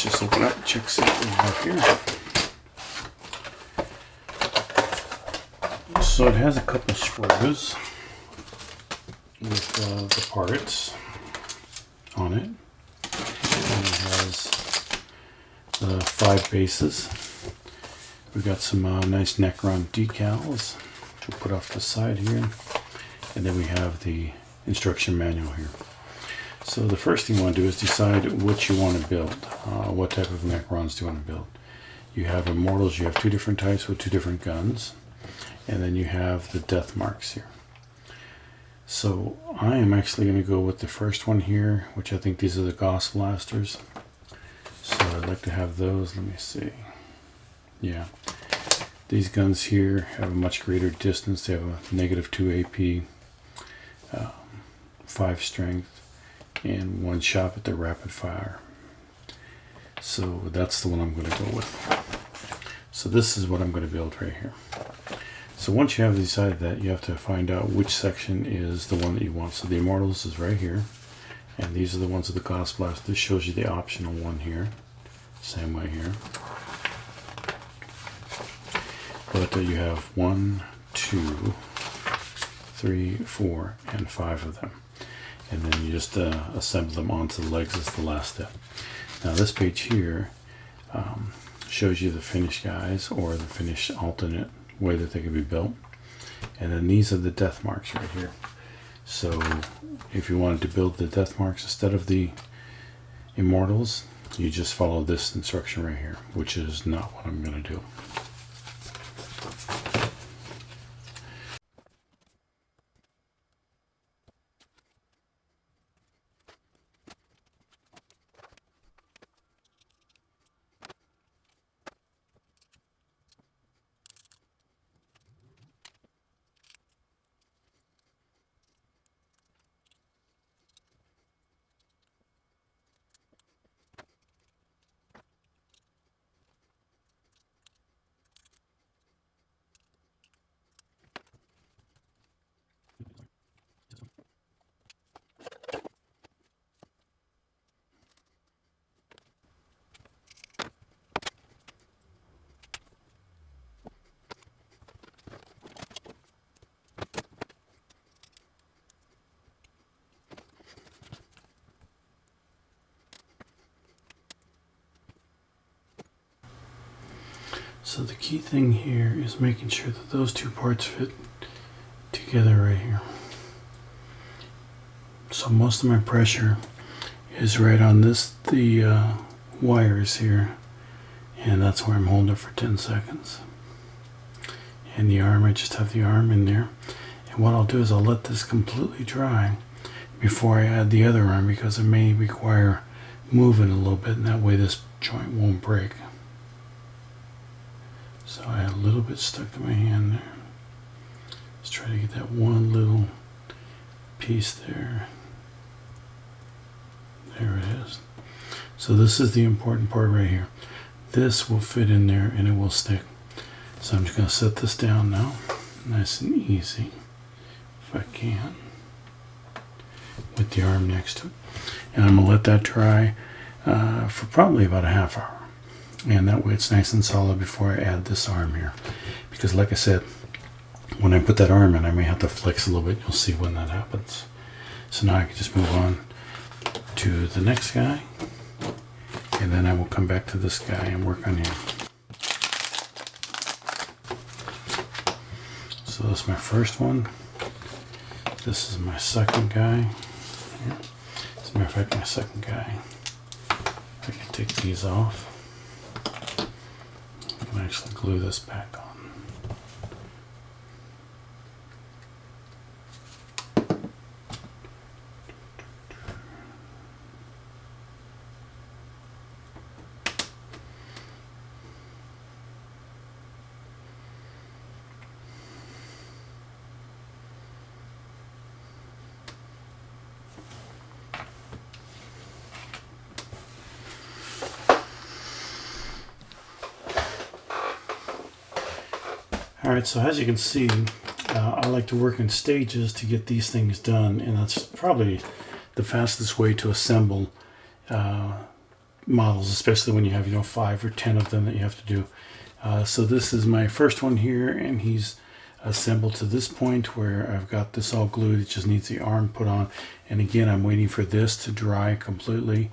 let's just open up and check see what we have here. So it has a couple screws with the parts on it. And it has the 5 bases. We've got some nice Necron decals, which we'll put off to the side here. And then we have the instruction manual here. So the first thing you want to do is decide what you want to build. What type of Necrons do you want to build? You have Immortals, you have 2 different types with 2 different guns. And then you have the death marks here. So I am actually going to go with the first one here, which I think these are the Gauss blasters. So I'd like to have those. Let me see. Yeah. These guns here have a much greater distance. They have a -2 AP, 5 strength, and 1 shot at the rapid fire. So that's the one I'm going to go with. So this is what I'm going to build right here. So once you have decided that, you have to find out which section is the one that you want. So the Immortals is right here, and these are the ones with the Gauss Blast. This shows you the optional one here, same way here. But you have 1, 2, 3, 4, and 5 of them. And then you just assemble them onto the legs as the last step. Now this page here shows you the finished guys, or the finished alternate way that they can be built. And then these are the death marks right here. So if you wanted to build the death marks instead of the Immortals, you just follow this instruction right here, which is not what I'm going to do. So the key thing here is making sure that those 2 parts fit together right here. So most of my pressure is right on the wires here, and that's where I'm holding it for 10 seconds. And the arm, I just have the arm in there. And what I'll do is I'll let this completely dry before I add the other arm, because it may require moving a little bit, and that way this joint won't break. So I had a little bit stuck to my hand there. Let's try to get that one little piece there. There it is. So this is the important part right here. This will fit in there and it will stick. So I'm just going to set this down now, nice and easy, if I can, with the arm next to it. And I'm going to let that dry for probably about a half hour. And that way it's nice and solid before I add this arm here. Because like I said, when I put that arm in, I may have to flex a little bit. You'll see when that happens. So now I can just move on to the next guy. And then I will come back to this guy and work on him. So that's my first one. This is my second guy. Here. As a matter of fact, my second guy. I can take these off. I can actually glue this back on. Alright, so as you can see, I like to work in stages to get these things done, and that's probably the fastest way to assemble models, especially when you have, you know, 5 or 10 of them that you have to do. So this is my first one here, and he's assembled to this point where I've got this all glued. It just needs the arm put on. And again, I'm waiting for this to dry completely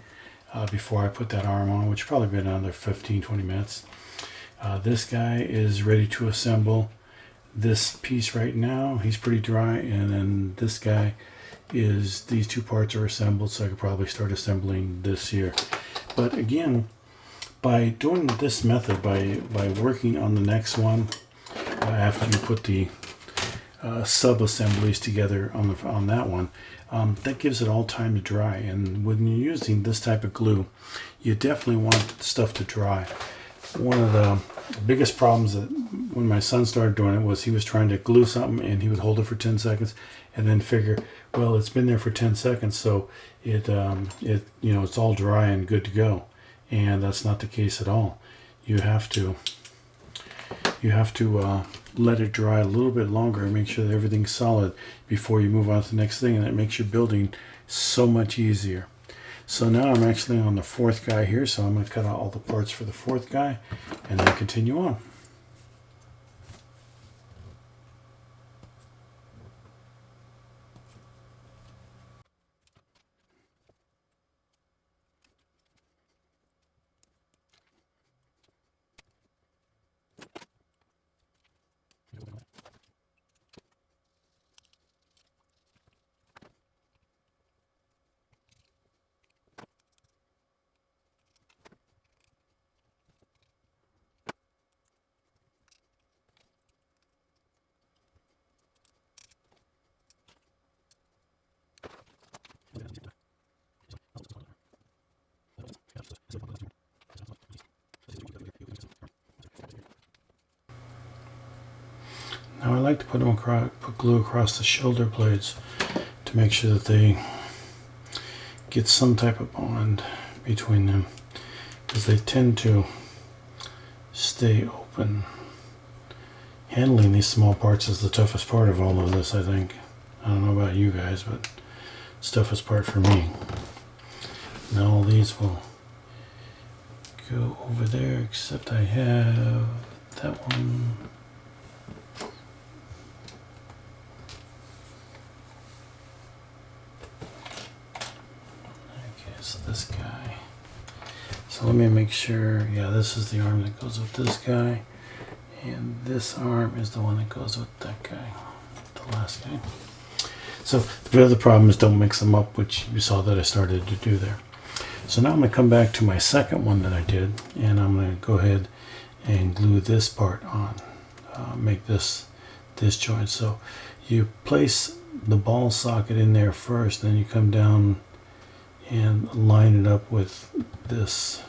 before I put that arm on, which probably been another 15-20 minutes. This guy is ready to assemble. This piece right now, he's pretty dry, and then this guy is, these two parts are assembled, so I could probably start assembling this here. But again, by doing this method, by working on the next one after you put the sub-assemblies together on that one, that gives it all time to dry. And when you're using this type of glue, you definitely want stuff to dry. One of the biggest problems that when my son started doing it was he was trying to glue something and he would hold it for 10 seconds and then figure, well, it's been there for 10 seconds, so it you know, it's all dry and good to go. And that's not the case at all. You have to let it dry a little bit longer and make sure that everything's solid before you move on to the next thing, and that makes your building so much easier. So now I'm actually on the fourth guy here, so I'm going to cut out all the parts for the fourth guy and then continue on. Now I like to put glue across the shoulder blades to make sure that they get some type of bond between them, because they tend to stay open. Handling these small parts is the toughest part of all of this, I think. I don't know about you guys, but it's the toughest part for me. Now all these will go over there, except I have that one. So this guy. So let me make sure, yeah, this is the arm that goes with this guy, and this arm is the one that goes with that guy, the last guy. So the other problem is don't mix them up, which you saw that I started to do there. So now I'm going to come back to my second one that I did, and I'm going to go ahead and glue this part on, make this joint. So you place the ball socket in there first, then you come down and line it up with this.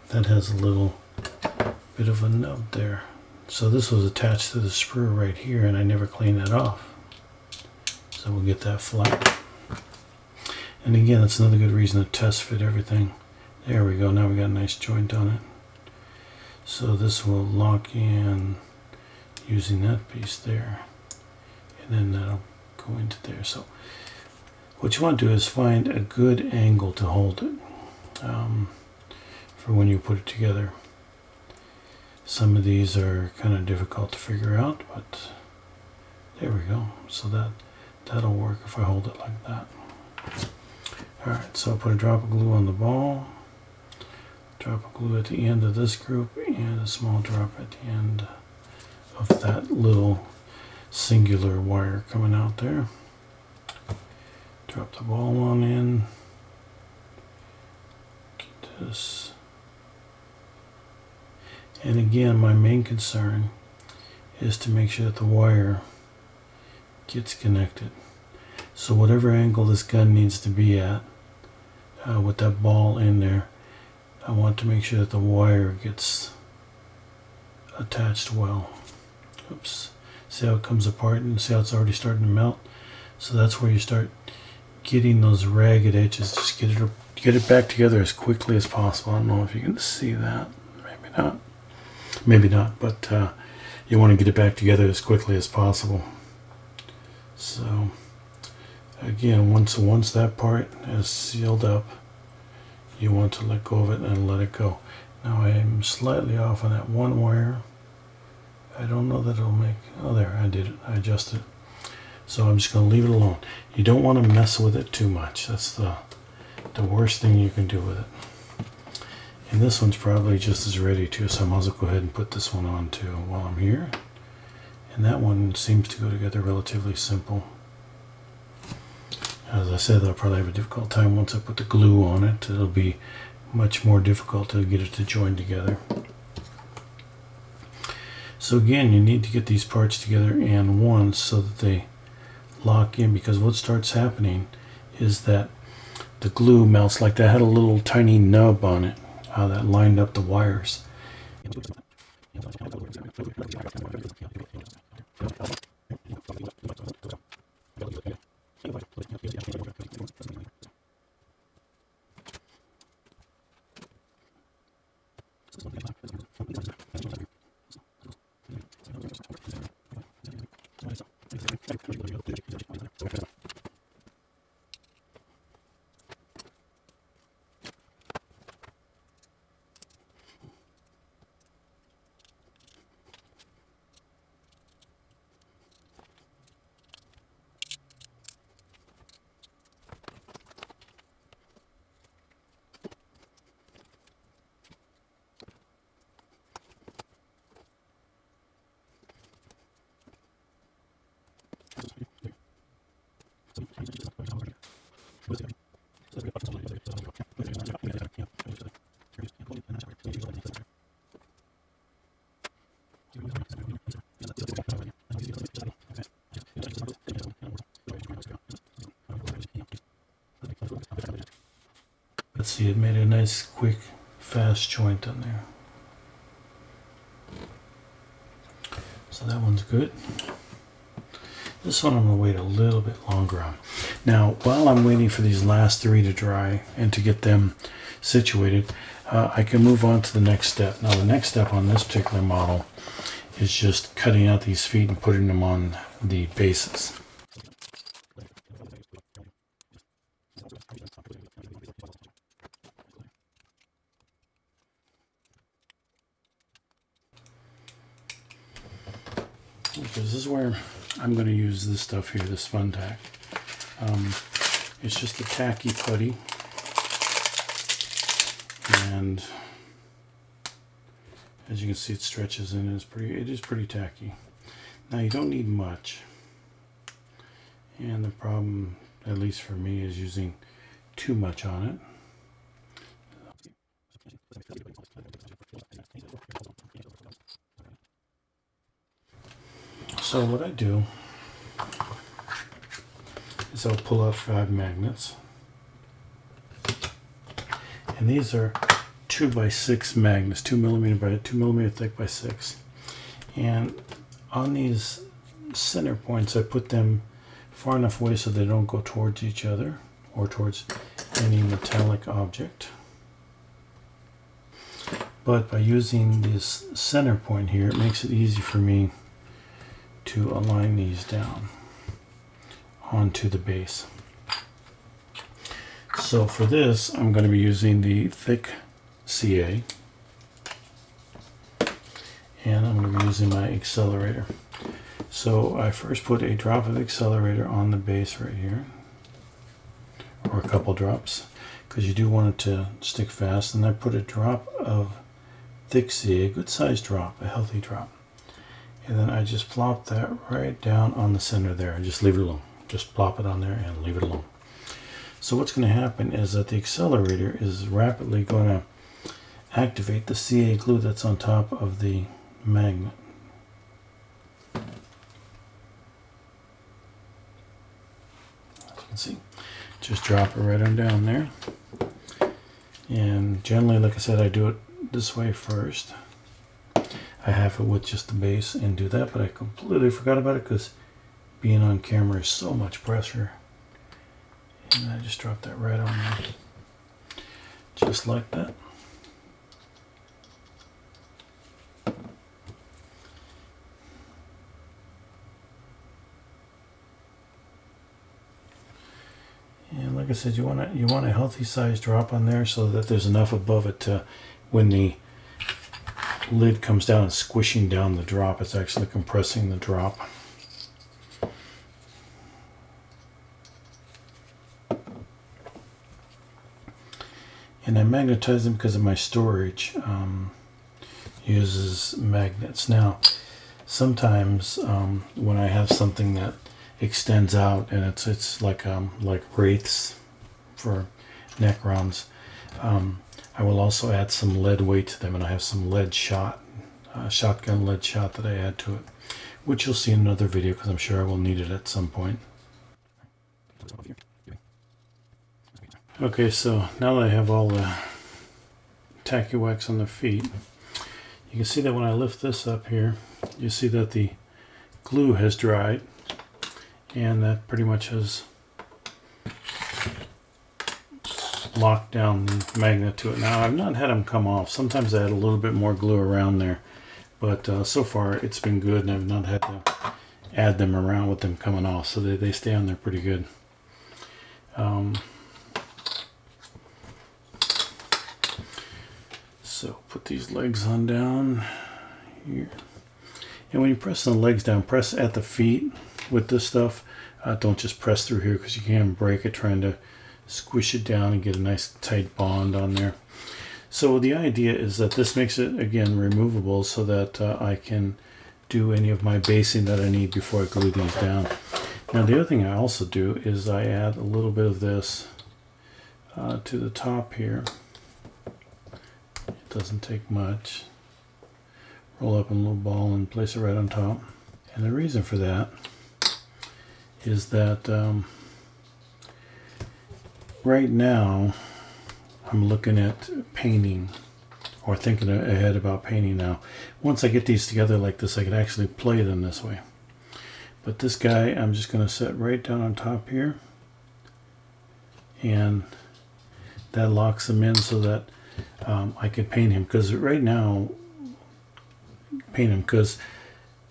That has a little bit of a nub there. So this was attached to the sprue right here, and I never cleaned that off. So we'll get that flat. And again, that's another good reason to test fit everything. There we go. Now we got a nice joint on it. So this will lock in using that piece there, and then that'll go into there. So what you want to do is find a good angle to hold it for when you put it together. Some of these are kind of difficult to figure out, but there we go. So that'll work if I hold it like that. Alright, so I'll put a drop of glue on the ball, drop of glue at the end of this group, and a small drop at the end of that little singular wire coming out there. Drop the ball on in. Get this. And again, my main concern is to make sure that the wire gets connected. So whatever angle this gun needs to be at, with that ball in there, I want to make sure that the wire gets attached well. Oops. See how it comes apart, and see how it's already starting to melt? So that's where you start getting those ragged edges. Just get it back together as quickly as possible. I don't know if you can see that. Maybe not. Maybe not, but you want to get it back together as quickly as possible. So Again, once that part is sealed up, you want to let go of it and let it go. Now I'm slightly off on that one wire. I don't know that it'll make, oh there, I did it, I adjusted it. So I'm just going to leave it alone. You don't want to mess with it too much. That's the worst thing you can do with it. And this one's probably just as ready too, so I might as well go ahead and put this one on too while I'm here. And that one seems to go together relatively simple. As I said, I'll probably have a difficult time once I put the glue on it. It'll be much more difficult to get it to join together. So again, you need to get these parts together and once so that they lock in, because what starts happening is that the glue melts. Like that had a little tiny nub on it that lined up the wires. Let's see, it made a nice, quick, fast joint on there. So that one's good. This one I'm going to wait a little bit longer on. Now, while I'm waiting for these last three to dry and to get them situated, I can move on to the next step. Now, the next step on this particular model is just cutting out these feet and putting them on the bases. Because this is where I'm going to use this stuff here, this fun tack. It's just a tacky putty, and as you can see, it stretches in and it is pretty tacky. Now you don't need much, and the problem, at least for me, is using too much on it. So what I do is I'll pull out 5 magnets, and these are 2x6 magnets, 2mm thick by 6. And on these center points, I put them far enough away so they don't go towards each other or towards any metallic object. But by using this center point here, it makes it easy for me to align these down onto the base. So for this, I'm going to be using the thick CA, and I'm going to be using my accelerator. So I first put a drop of accelerator on the base right here, or a couple drops, because you do want it to stick fast. And I put a drop of thick CA, a good sized drop, a healthy drop. And then I just plop that right down on the center there and just leave it alone. Just plop it on there and leave it alone. So what's going to happen is that the accelerator is rapidly going to activate the CA glue that's on top of the magnet. As you can see, just drop it right on down there. And generally, like I said, I do it this way first. I have it with just the base and do that, but I completely forgot about it because being on camera is so much pressure. And I just drop that right on there, just like that. like I said, you want a healthy size drop on there so that there's enough above it to, when the lid comes down and squishing down the drop, it's actually compressing the drop. And I magnetize them because of my storage. Uses magnets. Now, sometimes when I have something that extends out and it's like wraiths for Necrons, I will also add some lead weight to them, and I have some lead shot, shotgun lead shot that I add to it, which you'll see in another video because I'm sure I will need it at some point. Okay, so now that I have all the tacky wax on the feet, you can see that when I lift this up here, you see that the glue has dried, and that pretty much has locked down the magnet to it. Now, I've not had them come off. Sometimes I add a little bit more glue around there, but so far it's been good, and I've not had to add them around with them coming off, so they stay on there pretty good. So put these legs on down here, and when you press the legs down, press at the feet with this stuff. Don't just press through here because you can break it trying to squish it down and get a nice tight bond on there. So the idea is that this makes it, again, removable so that I can do any of my basing that I need before I glue these down. Now, the other thing I also do is I add a little bit of this to the top here. It doesn't take much. Roll up in a little ball and place it right on top. And the reason for that is that right now I'm looking at painting, or thinking ahead about painting now. Once I get these together like this, I can actually play them this way. But this guy I'm just going to set right down on top here, and that locks him in so that I can paint him, because right now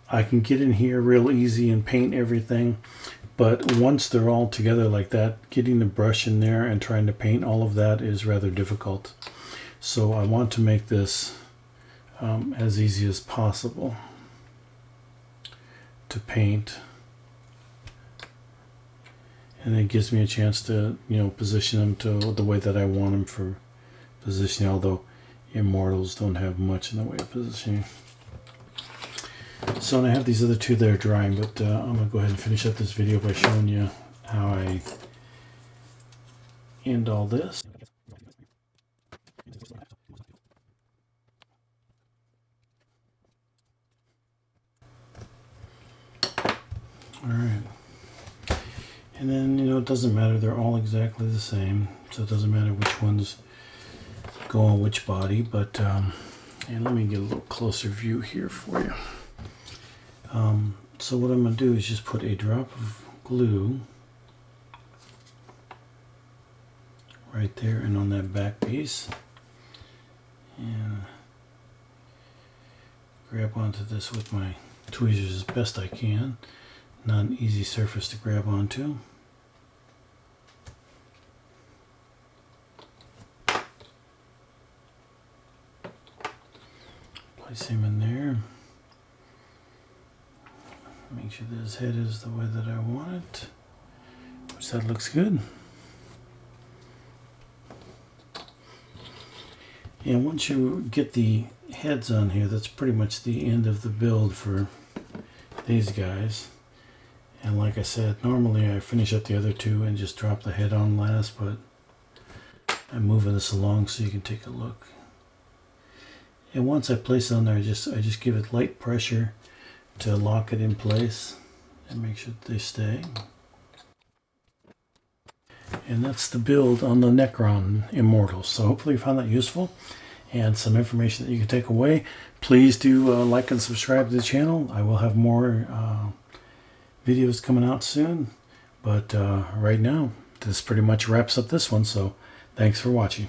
I can get in here real easy and paint everything. But once they're all together like that, getting the brush in there and trying to paint all of that is rather difficult. So I want to make this as easy as possible to paint. And it gives me a chance to, position them to the way that I want them for positioning, although Immortals don't have much in the way of positioning. So, and I have these other two that are drying, but I'm going to go ahead and finish up this video by showing you how I end all this. Alright. And then, it doesn't matter, they're all exactly the same, so it doesn't matter which ones go on which body, but, and let me get a little closer view here for you. So what I'm going to do is just put a drop of glue right there and on that back piece, and grab onto this with my tweezers as best I can. Not an easy surface to grab onto. Place him in there. Make sure that his head is the way that I want it, which that looks good. And once you get the heads on here, that's pretty much the end of the build for these guys. And like I said, normally I finish up the other two and just drop the head on last, but I'm moving this along so you can take a look. And once I place it on there, I just give it light pressure to lock it in place and make sure that they stay. And that's the build on the Necron Immortals. So hopefully you found that useful and some information that you can take away. Please do like and subscribe to the channel. I will have more videos coming out soon. But right now, this pretty much wraps up this one. So thanks for watching.